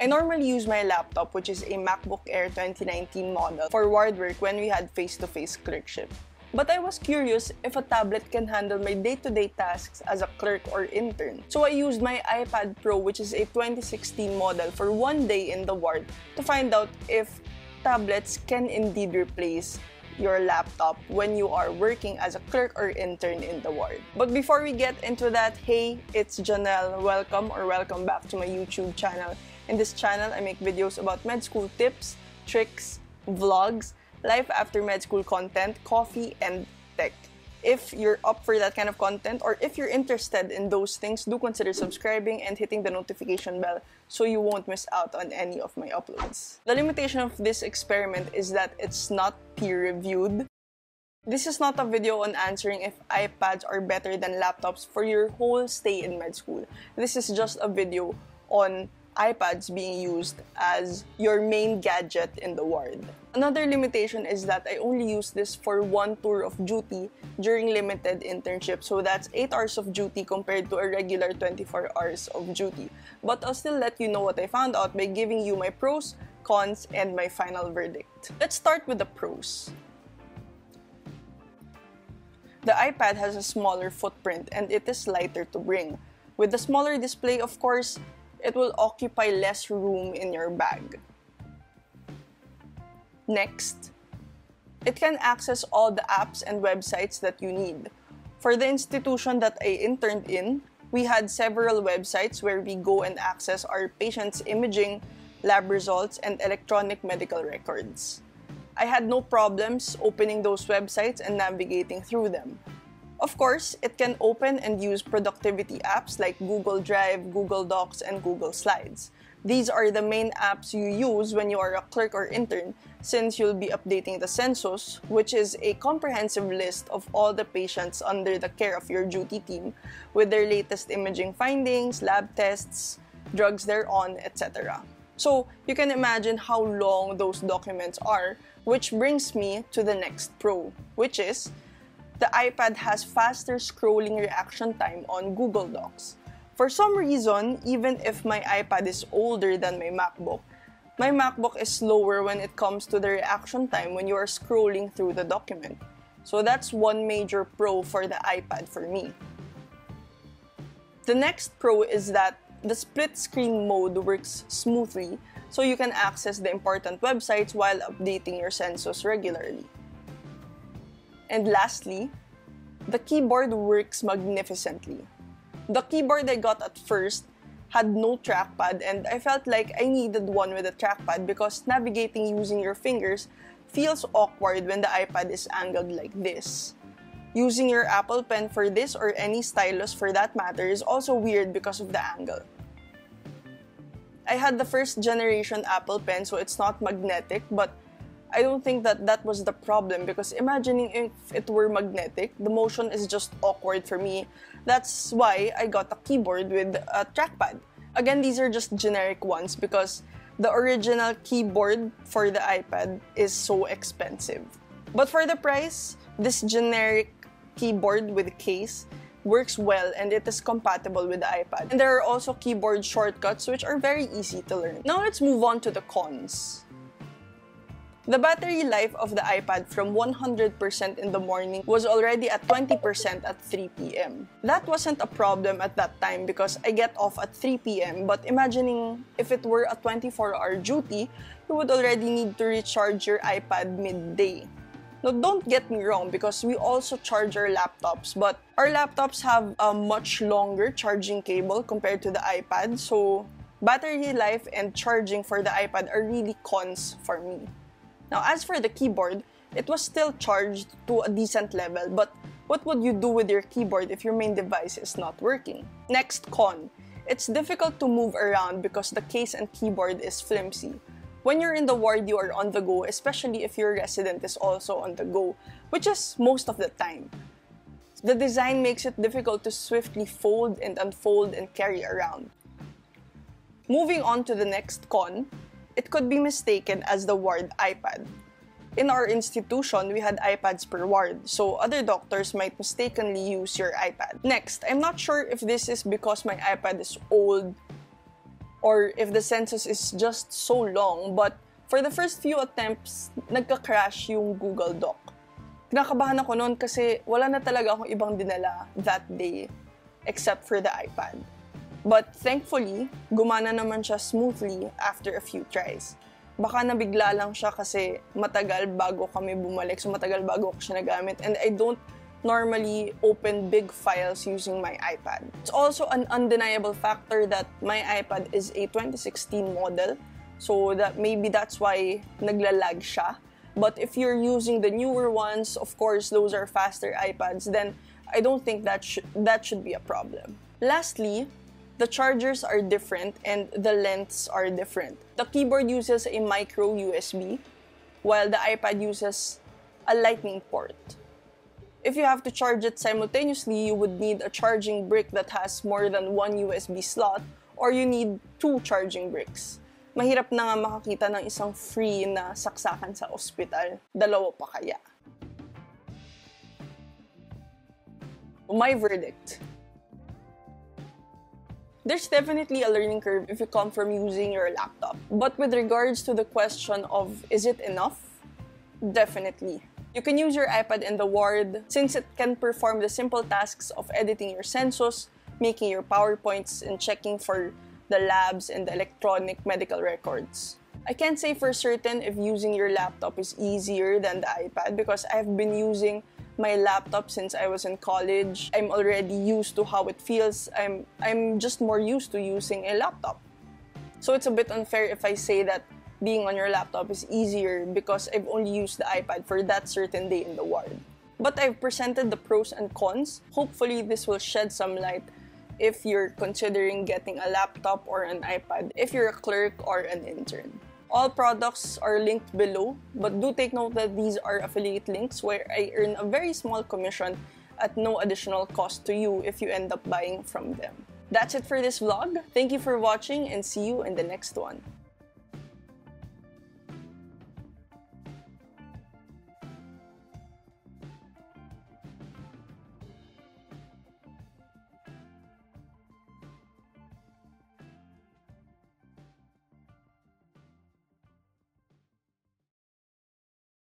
I normally use my laptop, which is a MacBook Air 2019 model, for ward work when we had face-to-face clerkship. But I was curious if a tablet can handle my day-to-day tasks as a clerk or intern. So I used my iPad Pro, which is a 2016 model, for one day in the ward to find out if tablets can indeed replace your laptop when you are working as a clerk or intern in the ward. But before we get into that, hey, it's Janelle. Welcome back to my YouTube channel. In this channel, I make videos about med school tips, tricks, vlogs, life after med school content, coffee, and tech. If you're up for that kind of content, or if you're interested in those things, do consider subscribing and hitting the notification bell so you won't miss out on any of my uploads. The limitation of this experiment is that it's not peer-reviewed. This is not a video on answering if iPads are better than laptops for your whole stay in med school. This is just a video on iPads being used as your main gadget in the ward. Another limitation is that I only use this for one tour of duty during limited internship, so that's 8 hours of duty compared to a regular 24 hours of duty. But I'll still let you know what I found out by giving you my pros, cons, and my final verdict. Let's start with the pros. The iPad has a smaller footprint and it is lighter to bring. With the smaller display, of course, it will occupy less room in your bag. Next, it can access all the apps and websites that you need. For the institution that I interned in, we had several websites where we go and access our patients' imaging, lab results, and electronic medical records. I had no problems opening those websites and navigating through them. Of course, it can open and use productivity apps like Google Drive, Google Docs, and Google Slides. These are the main apps you use when you are a clerk or intern, since you'll be updating the census, which is a comprehensive list of all the patients under the care of your duty team, with their latest imaging findings, lab tests, drugs they're on, etc. So you can imagine how long those documents are, which brings me to the next pro, which is the iPad has faster scrolling reaction time on Google Docs. For some reason, even if my iPad is older than my MacBook is slower when it comes to the reaction time when you are scrolling through the document. So that's one major pro for the iPad for me. The next pro is that the split screen mode works smoothly, so you can access the important websites while updating your census regularly. And lastly, the keyboard works magnificently. The keyboard I got at first had no trackpad, and I felt like I needed one with a trackpad because navigating using your fingers feels awkward when the iPad is angled like this. Using your Apple Pen for this, or any stylus for that matter, is also weird because of the angle. I had the first generation Apple Pen, so it's not magnetic, but I don't think that was the problem, because imagining if it were magnetic, the motion is just awkward for me. That's why I got a keyboard with a trackpad. Again, these are just generic ones because the original keyboard for the iPad is so expensive. But for the price, this generic keyboard with case works well and it is compatible with the iPad. And there are also keyboard shortcuts which are very easy to learn. Now let's move on to the cons. The battery life of the iPad from 100% in the morning was already at 20% at 3 p.m. That wasn't a problem at that time because I get off at 3 p.m. But imagining if it were a 24-hour duty, you would already need to recharge your iPad midday. Now, don't get me wrong, because we also charge our laptops, but our laptops have a much longer charging cable compared to the iPad, so battery life and charging for the iPad are really cons for me. Now, as for the keyboard, it was still charged to a decent level, but what would you do with your keyboard if your main device is not working? Next con, it's difficult to move around because the case and keyboard is flimsy. When you're in the ward, you are on the go, especially if your resident is also on the go, which is most of the time. The design makes it difficult to swiftly fold and unfold and carry around. Moving on to the next con, it could be mistaken as the ward iPad. In our institution, we had iPads per ward, so other doctors might mistakenly use your iPad. Next, I'm not sure if this is because my iPad is old or if the census is just so long, but for the first few attempts, nagka-crash yung Google Doc. Kinakabahan ako noon kasi wala na talaga akong ibang dinala that day except for the iPad. But thankfully, gumana naman siya smoothly after a few tries. Baka nabigla lang siya kasi matagal bago kami bumalik, so matagal bago ko siya nagamit, and I don't normally open big files using my iPad. It's also an undeniable factor that my iPad is a 2016 model, so that's why naglalag siya. But if you're using the newer ones, of course, those are faster iPads, then I don't think that should be a problem. Lastly, the chargers are different and the lengths are different. The keyboard uses a micro USB, while the iPad uses a lightning port. If you have to charge it simultaneously, you would need a charging brick that has more than one USB slot, or you need 2 charging bricks. Mahirap na nga makakita ng isang free na saksakan sa ospital. Dalawa pa kaya. My verdict. There's definitely a learning curve if you come from using your laptop. But with regards to the question of is it enough? Definitely. You can use your iPad in the ward since it can perform the simple tasks of editing your census, making your PowerPoints, and checking for the labs and the electronic medical records. I can't say for certain if using your laptop is easier than the iPad because I've been using my laptop since I was in college. I'm already used to how it feels. I'm just more used to using a laptop. So it's a bit unfair if I say that being on your laptop is easier because I've only used the iPad for that certain day in the ward. But I've presented the pros and cons. Hopefully this will shed some light if you're considering getting a laptop or an iPad, if you're a clerk or an intern. All products are linked below, but do take note that these are affiliate links where I earn a very small commission at no additional cost to you if you end up buying from them. That's it for this vlog. Thank you for watching and see you in the next one.